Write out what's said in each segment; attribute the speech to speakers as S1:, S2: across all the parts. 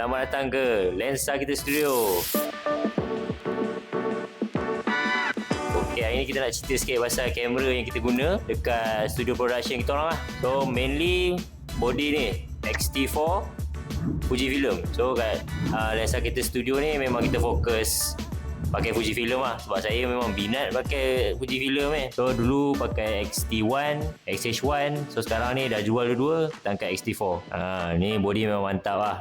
S1: Selamat datang ke Lensa Kita Studio. Okay, hari ni kita nak cerita sikit pasal kamera yang kita guna dekat studio production kita orang lah. So mainly body ni X-T4 Fujifilm. So kat Lensa Kita Studio ni memang kita fokus pakai Fujifilm lah, sebab saya memang minat pakai Fujifilm So dulu pakai X-T1, X-H1. So sekarang ni dah jual dua-dua, kita angkat X-T4. Ni body memang mantap lah.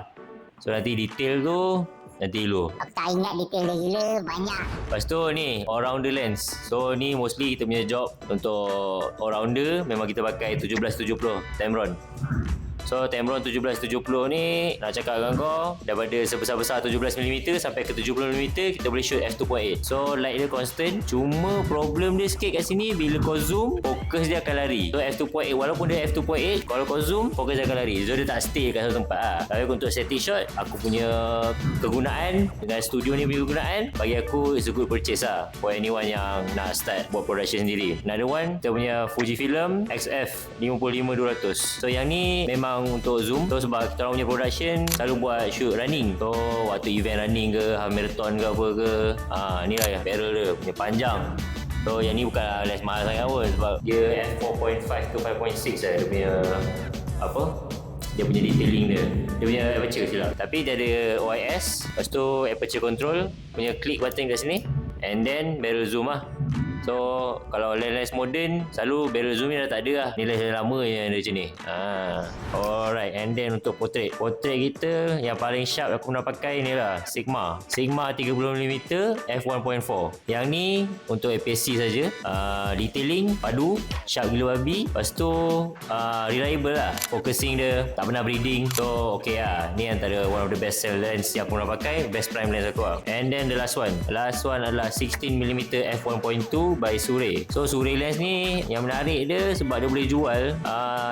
S1: So nanti detail tu nanti dulu.
S2: Aku tak ingat detail dia gila, banyak.
S1: Lepas tu ni all-rounder lens. So ni mostly kita punya job untuk all-rounder. Memang kita pakai 1770 Tamron. So Tamron 1770 ni nak cakap dengan kau, daripada sebesar-besar 17mm sampai ke 70mm kita boleh shoot f2.8. So light dia constant. Cuma problem dia sikit kat sini, bila kau zoom, fokus dia akan lari. So f2.8 walaupun dia f2.8, kalau kau zoom, fokus dia akan lari. So dia tak stay kat satu tempat lah. Tapi untuk setting shot, aku punya kegunaan dengan studio ni punya kegunaan, bagi aku it's a good purchase lah for anyone yang nak start buat production sendiri. Another one, kita punya Fujifilm XF 55-200. So yang ni memang untuk zoom. So sebab kita orang punya production selalu buat shoot running. So waktu event running ke, marathon ke apa ke, ni lah barrel dia punya panjang. So yang ni bukan lens mahal sangat pun, sebab dia f4.5 ke 5.6 lah dia punya apa, dia punya detailing dia punya aperture silap. Tapi dia ada OIS, lepas tu aperture control punya click button kat sini, and then barrel zoom lah. So kalau lens moden selalu barrel zoom ni dah tak ada lah. Ni lens lama yang ada macam ni. Alright, and then untuk portrait kita yang paling sharp aku nak pakai ni lah Sigma 30mm f1.4. Yang ni untuk APS-C saja. Detailing padu, sharp gila babi. Lepas tu reliable lah, focusing dia tak pernah bleeding. So okay lah, ni antara one of the best sell lens yang aku nak pakai, best prime lens aku lah. And then the last one adalah 16mm f1.2 by Sure. So Sure lens ni yang menarik dia sebab dia boleh jual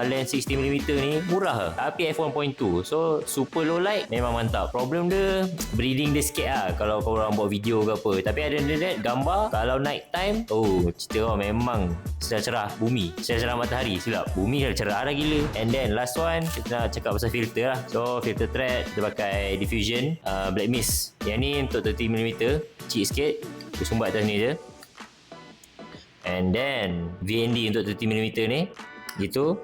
S1: lens 60mm ni murah lah, tapi f1.2. So super low light memang mantap. Problem dia bleeding dia sikit lah kalau korang buat video ke apa. Tapi ada that gambar kalau night time, cerita memang cerah bumi, cerah matahari silap. Bumi dah cerah dah gila. And then last one kita nak cakap pasal filter lah. So filter thread kita pakai Diffusion Black Mist. Yang ni untuk 30mm, kecil sikit, aku sumbat atas ni je. And then VND untuk 30mm ni gitu.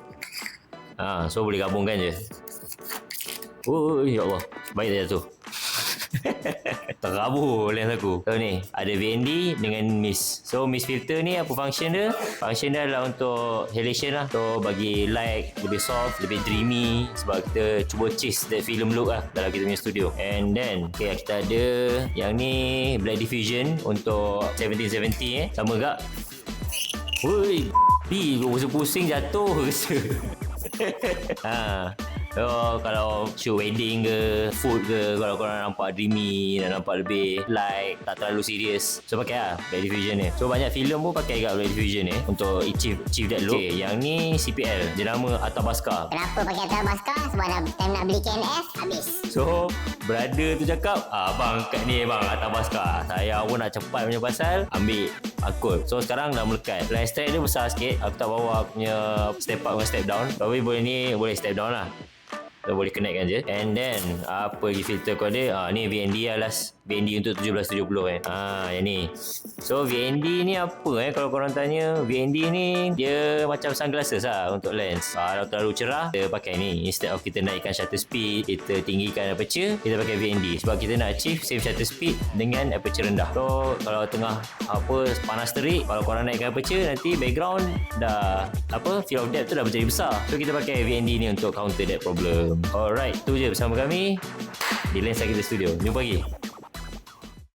S1: So boleh gabungkan je. Ya Allah, baik tak jatuh. Terabur lens aku. So ni ada VND dengan mist. So mist filter ni apa function dia? Function dia adalah untuk halation lah. So bagi light lebih soft, lebih dreamy, sebab kita cuba chase that film look lah dalam kita punya studio. And then kita ada yang ni Black Diffusion untuk 1770 sama gak. Woi, pusing jatuh ke? So kalau shoot wedding ke, food ke, kalau korang nampak dreamy dan nampak lebih light, tak terlalu serius, so pakai lah Black Diffusion ni. So banyak filem pun pakai kat Black Diffusion ni untuk achieve that look. Yang ni CPL, dia nama Athabasca.
S2: Kenapa pakai Athabasca? Sebab dah time nak beli KNS habis.
S1: So brother tu cakap, abang kat ni bang Athabasca, saya pun nak cepat punya pasal, ambil akut. So sekarang dah melekat. Lens track dia besar sikit, aku tak bawa aku punya step up dengan step down, tapi boleh step down lah. So, boleh connectkan je. And then apa lagi filter kau ada? Ni VND lah last. VND untuk 1770 yang ni. So VND ni apa kalau korang tanya, VND ni dia macam sunglasses lah untuk lens. Kalau terlalu cerah kita pakai ni. Instead of kita naikkan shutter speed, kita tinggikan aperture, kita pakai VND sebab kita nak achieve same shutter speed dengan aperture rendah. So kalau tengah panas terik, kalau korang naikkan aperture, nanti background dah field of depth tu dah menjadi besar. So kita pakai VND ni untuk counter that problem. Alright, tu je bersama kami di Lensa Kita Studio. Jumpa lagi.